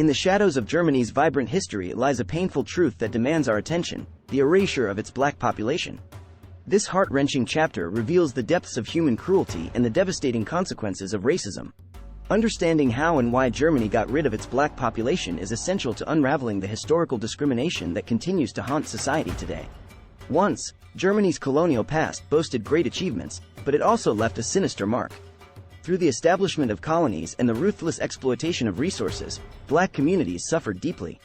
In the shadows of Germany's vibrant history lies a painful truth that demands our attention: the erasure of its black population. This heart-wrenching chapter reveals the depths of human cruelty and the devastating consequences of racism. Understanding how and why Germany got rid of its black population is essential to unraveling the historical discrimination that continues to haunt society today. Once, Germany's colonial past boasted great achievements, but it also left a sinister mark. Through the establishment of colonies and the ruthless exploitation of resources, black communities suffered deeply.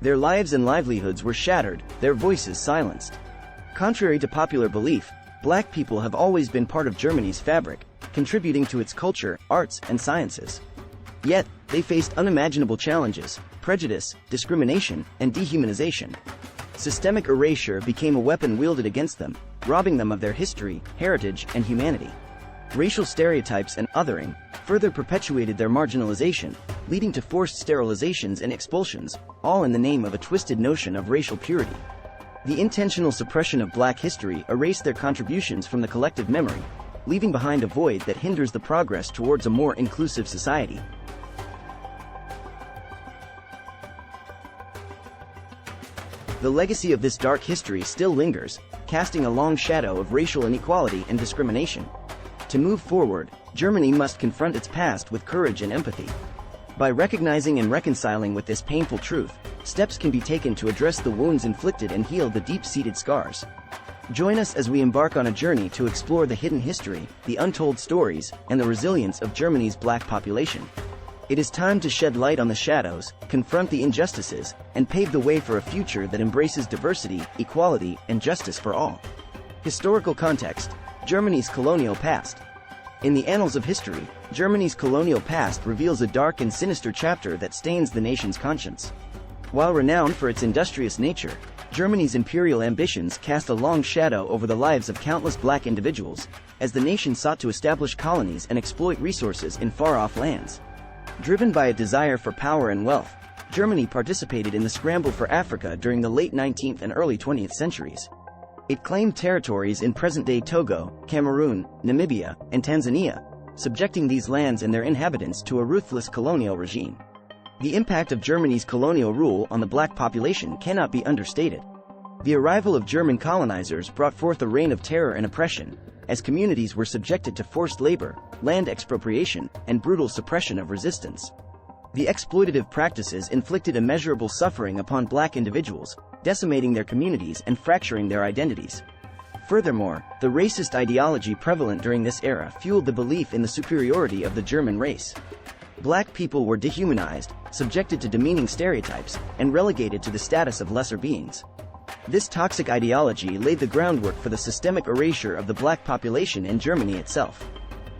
Their lives and livelihoods were shattered, their voices silenced. Contrary to popular belief, black people have always been part of Germany's fabric, contributing to its culture, arts, and sciences. Yet, they faced unimaginable challenges: prejudice, discrimination, and dehumanization. Systemic erasure became a weapon wielded against them, robbing them of their history, heritage, and humanity. Racial stereotypes and othering further perpetuated their marginalization, leading to forced sterilizations and expulsions, all in the name of a twisted notion of racial purity. The intentional suppression of black history erased their contributions from the collective memory, leaving behind a void that hinders the progress towards a more inclusive society. The legacy of this dark history still lingers, casting a long shadow of racial inequality and discrimination. To move forward, Germany must confront its past with courage and empathy. By recognizing and reconciling with this painful truth, steps can be taken to address the wounds inflicted and heal the deep-seated scars. Join us as we embark on a journey to explore the hidden history, the untold stories, and the resilience of Germany's black population. It is time to shed light on the shadows, confront the injustices, and pave the way for a future that embraces diversity, equality, and justice for all. Historical context: Germany's colonial past. In the annals of history, Germany's colonial past reveals a dark and sinister chapter that stains the nation's conscience. While renowned for its industrious nature, Germany's imperial ambitions cast a long shadow over the lives of countless black individuals, as the nation sought to establish colonies and exploit resources in far-off lands. Driven by a desire for power and wealth, Germany participated in the scramble for Africa during the late 19th and early 20th centuries. It claimed territories in present-day Togo, Cameroon, Namibia, and Tanzania, subjecting these lands and their inhabitants to a ruthless colonial regime. The impact of Germany's colonial rule on the black population cannot be understated. The arrival of German colonizers brought forth a reign of terror and oppression, as communities were subjected to forced labor, land expropriation, and brutal suppression of resistance. The exploitative practices inflicted immeasurable suffering upon black individuals, decimating their communities and fracturing their identities. Furthermore, the racist ideology prevalent during this era fueled the belief in the superiority of the German race. Black people were dehumanized, subjected to demeaning stereotypes, and relegated to the status of lesser beings. This toxic ideology laid the groundwork for the systemic erasure of the black population in Germany itself.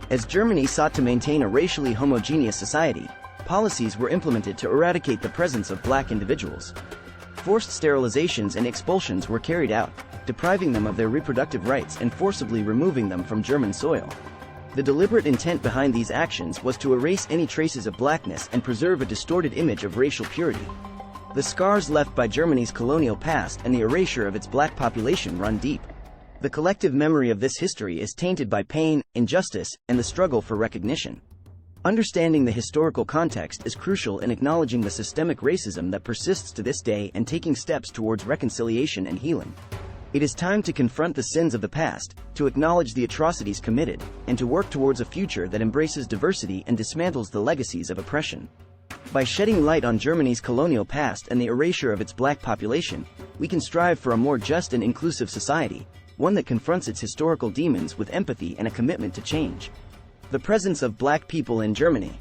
As Germany sought to maintain a racially homogeneous society, policies were implemented to eradicate the presence of black individuals. Forced sterilizations and expulsions were carried out, depriving them of their reproductive rights and forcibly removing them from German soil. The deliberate intent behind these actions was to erase any traces of blackness and preserve a distorted image of racial purity. The scars left by Germany's colonial past and the erasure of its black population run deep. The collective memory of this history is tainted by pain, injustice, and the struggle for recognition. Understanding the historical context is crucial in acknowledging the systemic racism that persists to this day and taking steps towards reconciliation and healing. It is time to confront the sins of the past, to acknowledge the atrocities committed, and to work towards a future that embraces diversity and dismantles the legacies of oppression. By shedding light on Germany's colonial past and the erasure of its black population, we can strive for a more just and inclusive society, one that confronts its historical demons with empathy and a commitment to change. The presence of black people in Germany.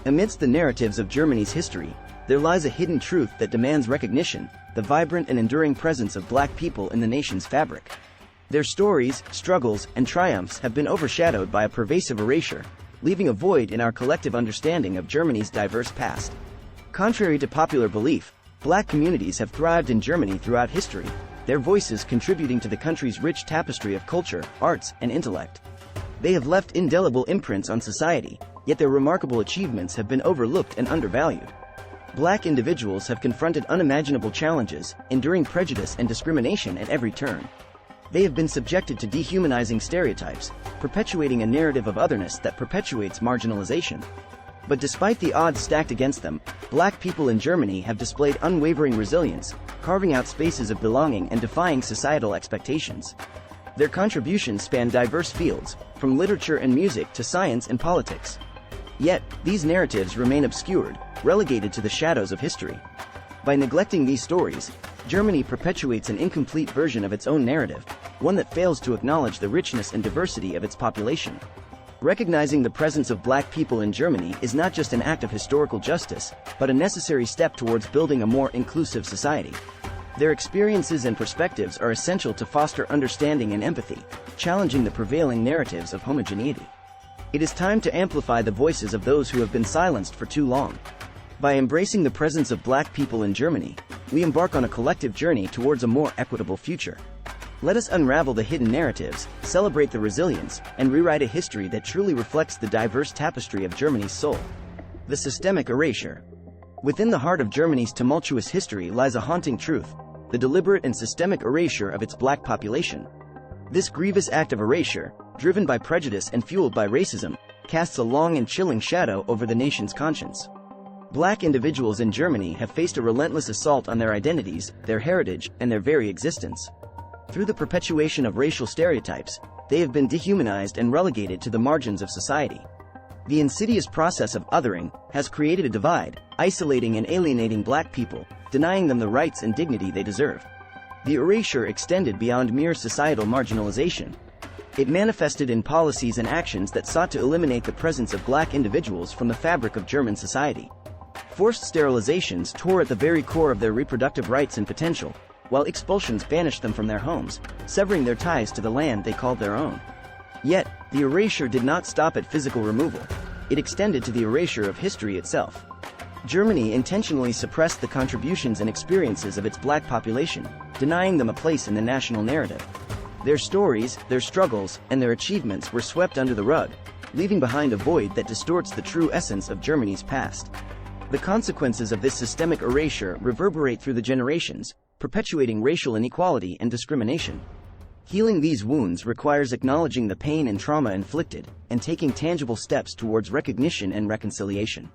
Amidst the narratives of Germany's history, there lies a hidden truth that demands recognition: the vibrant and enduring presence of black people in the nation's fabric. Their stories, struggles, and triumphs have been overshadowed by a pervasive erasure, leaving a void in our collective understanding of Germany's diverse past. Contrary to popular belief, black communities have thrived in Germany throughout history, their voices contributing to the country's rich tapestry of culture, arts, and intellect. They have left indelible imprints on society, yet their remarkable achievements have been overlooked and undervalued. Black individuals have confronted unimaginable challenges, enduring prejudice and discrimination at every turn. They have been subjected to dehumanizing stereotypes, perpetuating a narrative of otherness that perpetuates marginalization. But despite the odds stacked against them, Black people in Germany have displayed unwavering resilience, carving out spaces of belonging and defying societal expectations. Their contributions span diverse fields, from literature and music to science and politics. Yet, these narratives remain obscured, relegated to the shadows of history. By neglecting these stories, Germany perpetuates an incomplete version of its own narrative, one that fails to acknowledge the richness and diversity of its population. Recognizing the presence of Black people in Germany is not just an act of historical justice, but a necessary step towards building a more inclusive society. Their experiences and perspectives are essential to foster understanding and empathy, challenging the prevailing narratives of homogeneity. It is time to amplify the voices of those who have been silenced for too long. By embracing the presence of Black people in Germany, we embark on a collective journey towards a more equitable future. Let us unravel the hidden narratives, celebrate the resilience, and rewrite a history that truly reflects the diverse tapestry of Germany's soul. The systemic erasure. Within the heart of Germany's tumultuous history lies a haunting truth: the deliberate and systemic erasure of its Black population. This grievous act of erasure, driven by prejudice and fueled by racism, casts a long and chilling shadow over the nation's conscience. Black individuals in Germany have faced a relentless assault on their identities, their heritage, and their very existence. Through the perpetuation of racial stereotypes, they have been dehumanized and relegated to the margins of society. The insidious process of othering has created a divide, isolating and alienating Black people, denying them the rights and dignity they deserve. The erasure extended beyond mere societal marginalization. It manifested in policies and actions that sought to eliminate the presence of Black individuals from the fabric of German society. Forced sterilizations tore at the very core of their reproductive rights and potential, while expulsions banished them from their homes, severing their ties to the land they called their own. Yet, the erasure did not stop at physical removal. It extended to the erasure of history itself. Germany intentionally suppressed the contributions and experiences of its Black population, denying them a place in the national narrative. Their stories, their struggles, and their achievements were swept under the rug, leaving behind a void that distorts the true essence of Germany's past. The consequences of this systemic erasure reverberate through the generations, perpetuating racial inequality and discrimination. Healing these wounds requires acknowledging the pain and trauma inflicted, and taking tangible steps towards recognition and reconciliation.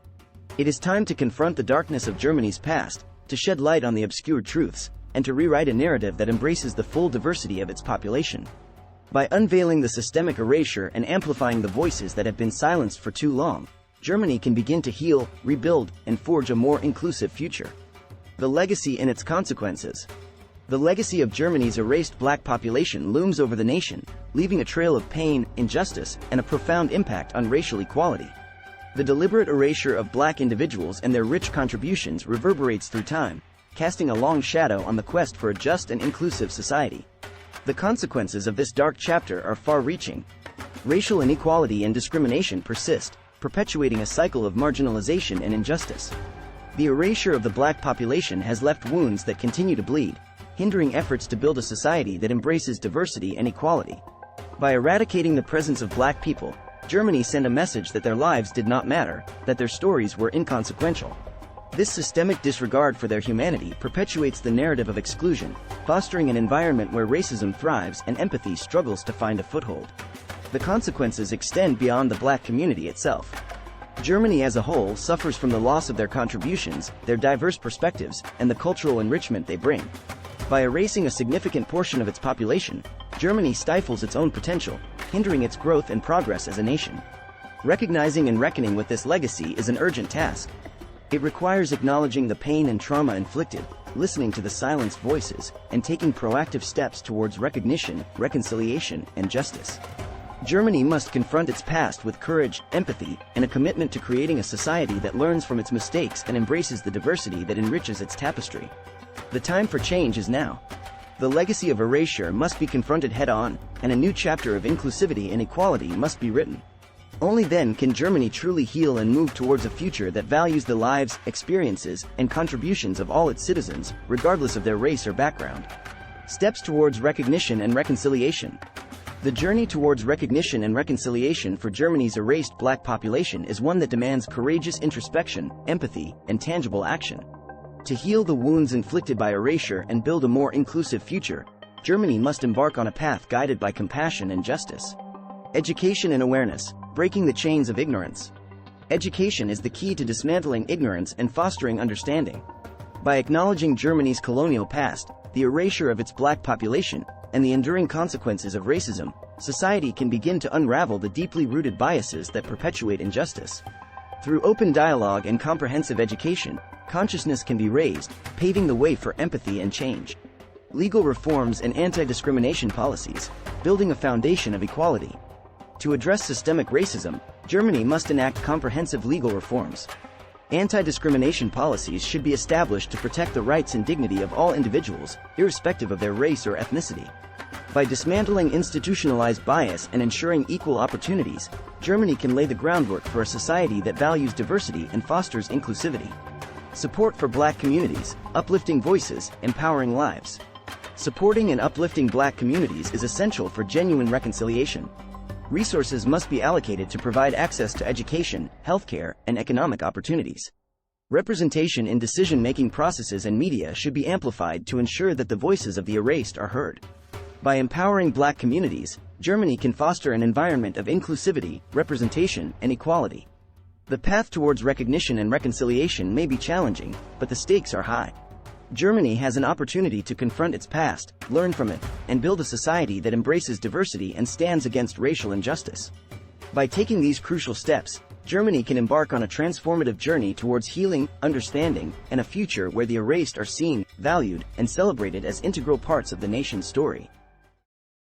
It is time to confront the darkness of Germany's past, to shed light on the obscured truths, and to rewrite a narrative that embraces the full diversity of its population. By unveiling the systemic erasure and amplifying the voices that have been silenced for too long, Germany can begin to heal, rebuild, and forge a more inclusive future. The legacy and its consequences. The legacy of Germany's erased Black population looms over the nation, leaving a trail of pain, injustice, and a profound impact on racial equality. The deliberate erasure of Black individuals and their rich contributions reverberates through time, casting a long shadow on the quest for a just and inclusive society. The consequences of this dark chapter are far-reaching. Racial inequality and discrimination persist, perpetuating a cycle of marginalization and injustice. The erasure of the Black population has left wounds that continue to bleed, hindering efforts to build a society that embraces diversity and equality. By eradicating the presence of Black people, Germany sent a message that their lives did not matter, that their stories were inconsequential. This systemic disregard for their humanity perpetuates the narrative of exclusion, fostering an environment where racism thrives and empathy struggles to find a foothold. The consequences extend beyond the Black community itself. Germany as a whole suffers from the loss of their contributions, their diverse perspectives, and the cultural enrichment they bring. By erasing a significant portion of its population, Germany stifles its own potential, hindering its growth and progress as a nation. Recognizing and reckoning with this legacy is an urgent task. It requires acknowledging the pain and trauma inflicted, listening to the silenced voices, and taking proactive steps towards recognition, reconciliation, and justice. Germany must confront its past with courage, empathy, and a commitment to creating a society that learns from its mistakes and embraces the diversity that enriches its tapestry. The time for change is now. The legacy of erasure must be confronted head-on, and a new chapter of inclusivity and equality must be written. Only then can Germany truly heal and move towards a future that values the lives, experiences, and contributions of all its citizens, regardless of their race or background. Steps towards recognition and reconciliation. The journey towards recognition and reconciliation for Germany's erased Black population is one that demands courageous introspection, empathy, and tangible action. To heal the wounds inflicted by erasure and build a more inclusive future, Germany must embark on a path guided by compassion and justice. Education and awareness, breaking the chains of ignorance. Education is the key to dismantling ignorance and fostering understanding. By acknowledging Germany's colonial past, the erasure of its black population, and the enduring consequences of racism, society can begin to unravel the deeply rooted biases that perpetuate injustice. Through open dialogue and comprehensive education, consciousness can be raised, paving the way for empathy and change. Legal reforms and anti-discrimination policies, building a foundation of equality. To address systemic racism, Germany must enact comprehensive legal reforms. Anti-discrimination policies should be established to protect the rights and dignity of all individuals, irrespective of their race or ethnicity. By dismantling institutionalized bias and ensuring equal opportunities, Germany can lay the groundwork for a society that values diversity and fosters inclusivity. Support for Black communities, uplifting voices, empowering lives. Supporting and uplifting Black communities is essential for genuine reconciliation. Resources must be allocated to provide access to education, healthcare, and economic opportunities. Representation in decision-making processes and media should be amplified to ensure that the voices of the erased are heard. By empowering Black communities, Germany can foster an environment of inclusivity, representation, and equality. The path towards recognition and reconciliation may be challenging, but the stakes are high. Germany has an opportunity to confront its past, learn from it, and build a society that embraces diversity and stands against racial injustice. By taking these crucial steps, Germany can embark on a transformative journey towards healing, understanding, and a future where the erased are seen, valued, and celebrated as integral parts of the nation's story.